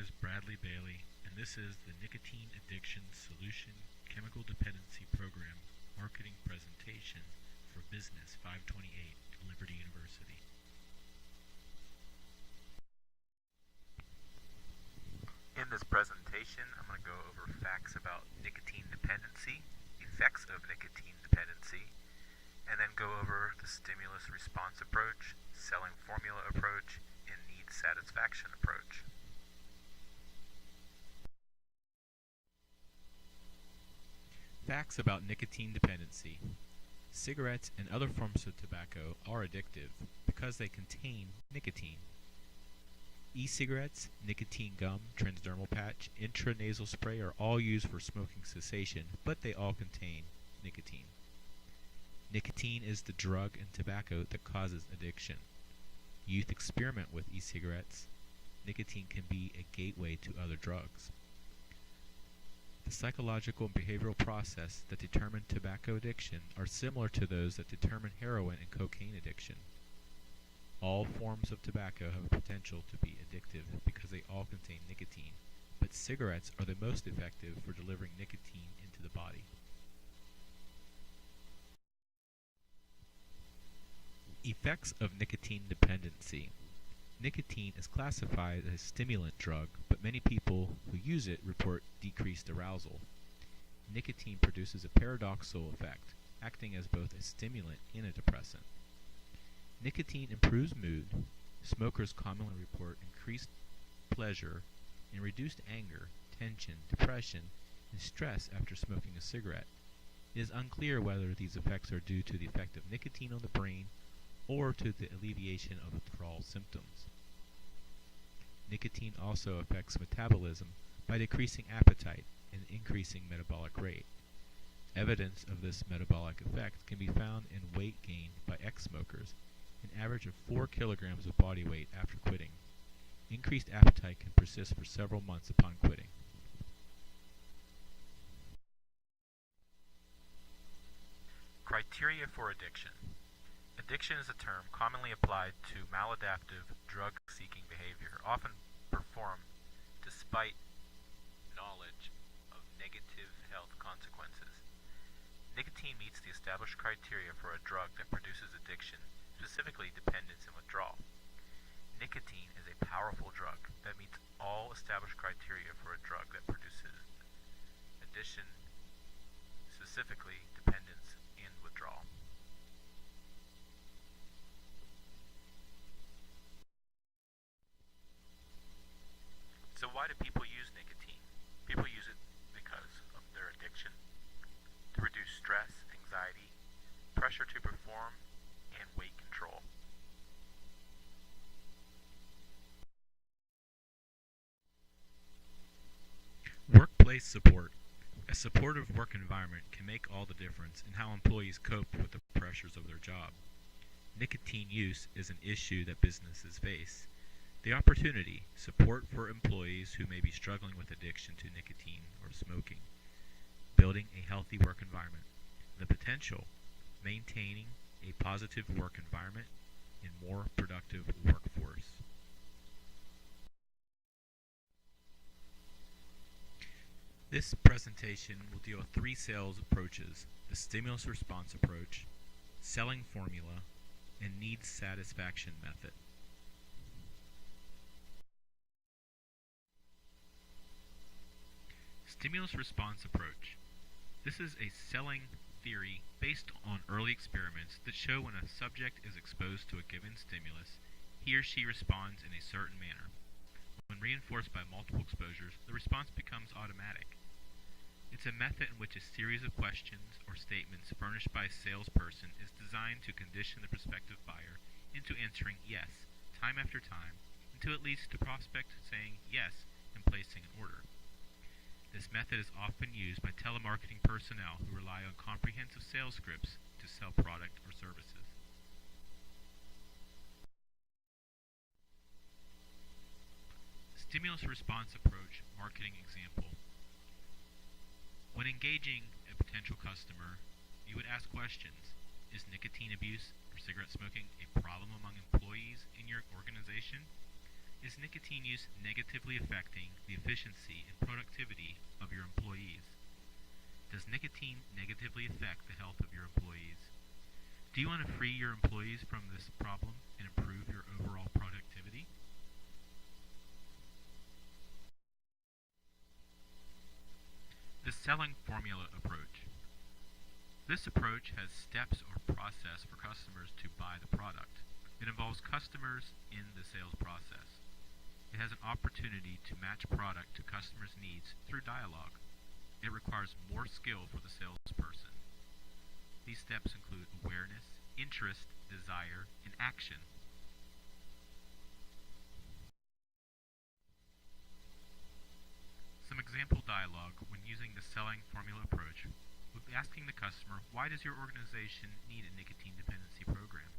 is Bradley Bailey, and this is the Nicotine Addiction Solution Chemical Dependency Program Marketing Presentation for Business 528 at Liberty University. In this presentation, I'm going to go over facts about nicotine dependency, effects of nicotine dependency, and then go over the stimulus response approach, selling formula approach, and need satisfaction approach. Facts about nicotine dependency. Cigarettes and other forms of tobacco are addictive because they contain nicotine. E-cigarettes, nicotine gum, transdermal patch, intranasal spray are all used for smoking cessation, but they all contain nicotine. Nicotine is the drug in tobacco that causes addiction. Youth experiment with e-cigarettes. Nicotine can be a gateway to other drugs. The psychological and behavioral process that determine tobacco addiction are similar to those that determine heroin and cocaine addiction. All forms of tobacco have a potential to be addictive because they all contain nicotine, but cigarettes are the most effective for delivering nicotine into the body. Effects of nicotine dependency. Nicotine is classified as a stimulant drug, but many people who use it report decreased arousal. Nicotine produces a paradoxical effect, acting as both a stimulant and a depressant. Nicotine improves mood. Smokers commonly report increased pleasure and reduced anger, tension, depression, and stress after smoking a cigarette. It is unclear whether these effects are due to the effect of nicotine on the brain or to the alleviation of withdrawal symptoms. Nicotine also affects metabolism by decreasing appetite and increasing metabolic rate. Evidence of this metabolic effect can be found in weight gain by ex-smokers, an average of 4 kilograms of body weight after quitting. Increased appetite can persist for several months upon quitting. Criteria for addiction. Addiction is a term commonly applied to maladaptive, drug-seeking behavior, often performed despite knowledge of negative health consequences. Nicotine meets the established criteria for a drug that produces addiction, specifically dependence and withdrawal. Nicotine is a powerful drug that meets all established criteria for a drug that produces addiction, specifically dependence and withdrawal. So why do people use nicotine? People use it because of their addiction, to reduce stress, anxiety, pressure to perform, and weight control. Workplace support. A supportive work environment can make all the difference in how employees cope with the pressures of their job. Nicotine use is an issue that businesses face. The opportunity, support for employees who may be struggling with addiction to nicotine or smoking. Building a healthy work environment. The potential, maintaining a positive work environment and more productive workforce. This presentation will deal with 3 sales approaches: the stimulus response approach, selling formula, and needs satisfaction method. Stimulus response approach. This is a selling theory based on early experiments that show when a subject is exposed to a given stimulus, he or she responds in a certain manner. When reinforced by multiple exposures, the response becomes automatic. It's a method in which a series of questions or statements furnished by a salesperson is designed to condition the prospective buyer into answering yes time after time until it leads to the prospect saying yes and placing an order. This method is often used by telemarketing personnel who rely on comprehensive sales scripts to sell product or services. Stimulus response approach marketing example. When engaging a potential customer, you would ask questions. Is nicotine abuse or cigarette smoking a problem among employees in your organization? Is nicotine use negatively affecting the efficiency and productivity of your employees? Does nicotine negatively affect the health of your employees? Do you want to free your employees from this problem and improve your overall productivity? The selling formula approach. This approach has steps or process for customers to buy the product. It involves customers in the sales process. It has an opportunity to match product to customers' needs through dialogue. It requires more skill for the salesperson. These steps include awareness, interest, desire, and action. Some example dialogue when using the selling formula approach would be asking the customer, why does your organization need a nicotine dependency program?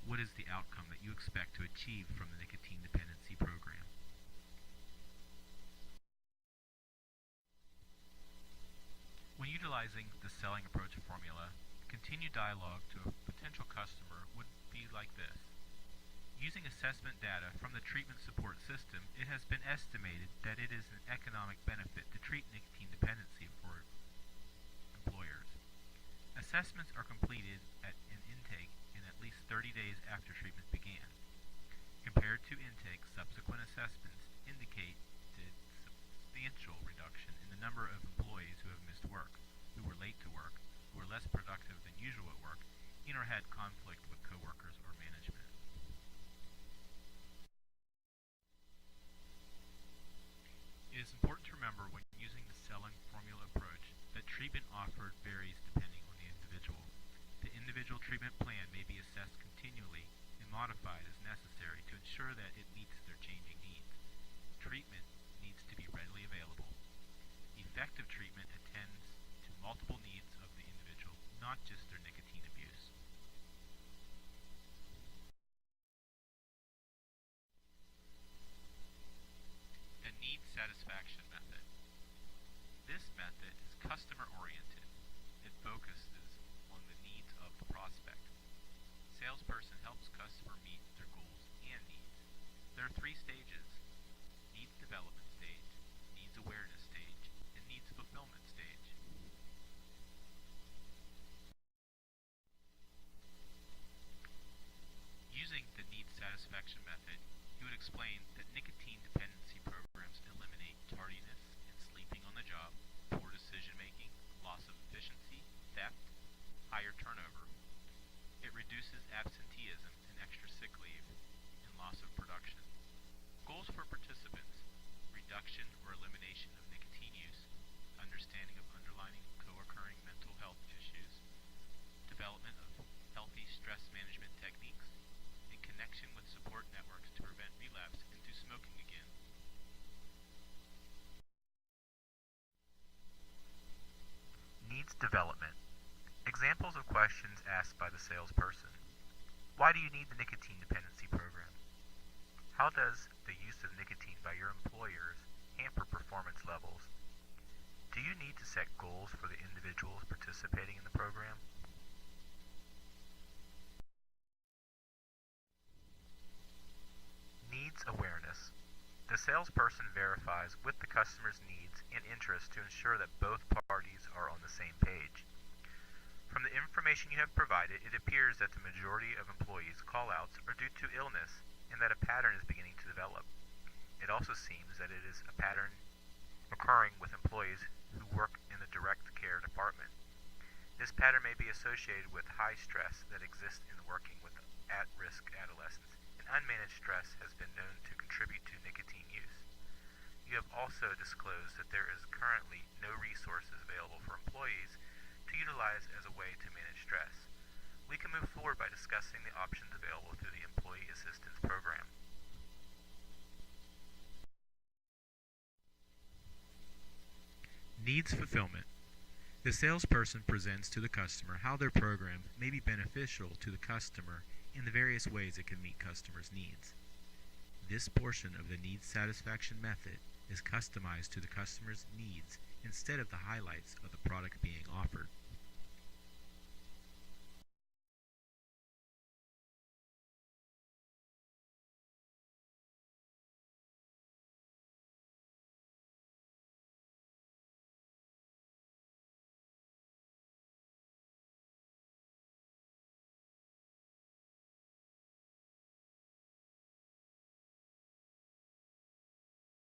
What is the outcome that you expect to achieve from the nicotine dependency program? When utilizing the selling approach formula, continued dialogue to a potential customer would be like this. Using assessment data from the treatment support system, it has been estimated that it is an economic benefit to treat nicotine dependency for employers. Assessments are completed at an intake in at least 30 days after treatment began. Compared to intake, subsequent assessments indicate substantial reduction in the number of employees who have missed work, who were late to work, who were less productive than usual at work, and or had conflict with coworkers or management. It is important to remember when using the selling formula approach that treatment offered varies depending on the individual. The individual treatment plan may be assessed continually and modified as necessary to ensure that it meets their changing needs. Treatment needs to be readily available. Effective treatment attends to multiple needs of the individual, not just their nicotine abuse. The need satisfaction method. This method is customer-oriented. It focuses on the needs of the prospect. Salesperson helps customer meet their goals and needs. There are 3 stages: needs development stage, needs awareness stage, and needs fulfillment stage. Using the needs satisfaction method, he would explain that nicotine dependency programs eliminate tardiness and sleeping on the job, poor decision making, loss of efficiency, theft, higher turnover. It reduces absenteeism and extra sick leave, and loss of production. Goals for participants: reduction or elimination of nicotine use, understanding of underlying co-occurring mental health issues, development of healthy stress management techniques, and connection with support networks to prevent relapse into smoking again. Needs development. Examples of questions asked by the salesperson. Why do you need the nicotine dependency program? How does the use of nicotine by your employers hamper performance levels? Do you need to set goals for the individuals participating in the program? Needs awareness. The salesperson verifies with the customer's needs and interests to ensure that both parties are on the same page. From the information you have provided, it appears that the majority of employees' call-outs are due to illness and that a pattern is beginning to develop. It also seems that it is a pattern occurring with employees who work in the direct care department. This pattern may be associated with high stress that exists in working with at-risk adolescents, and unmanaged stress has been known to contribute to nicotine use. You have also disclosed that there is currently no resources available for employees to utilize as a way to manage stress. We can move forward by discussing the options available through the Employee Assistance Program. Needs fulfillment. The salesperson presents to the customer how their program may be beneficial to the customer in the various ways it can meet customers' needs. This portion of the needs satisfaction method is customized to the customer's needs instead of the highlights of the product being offered.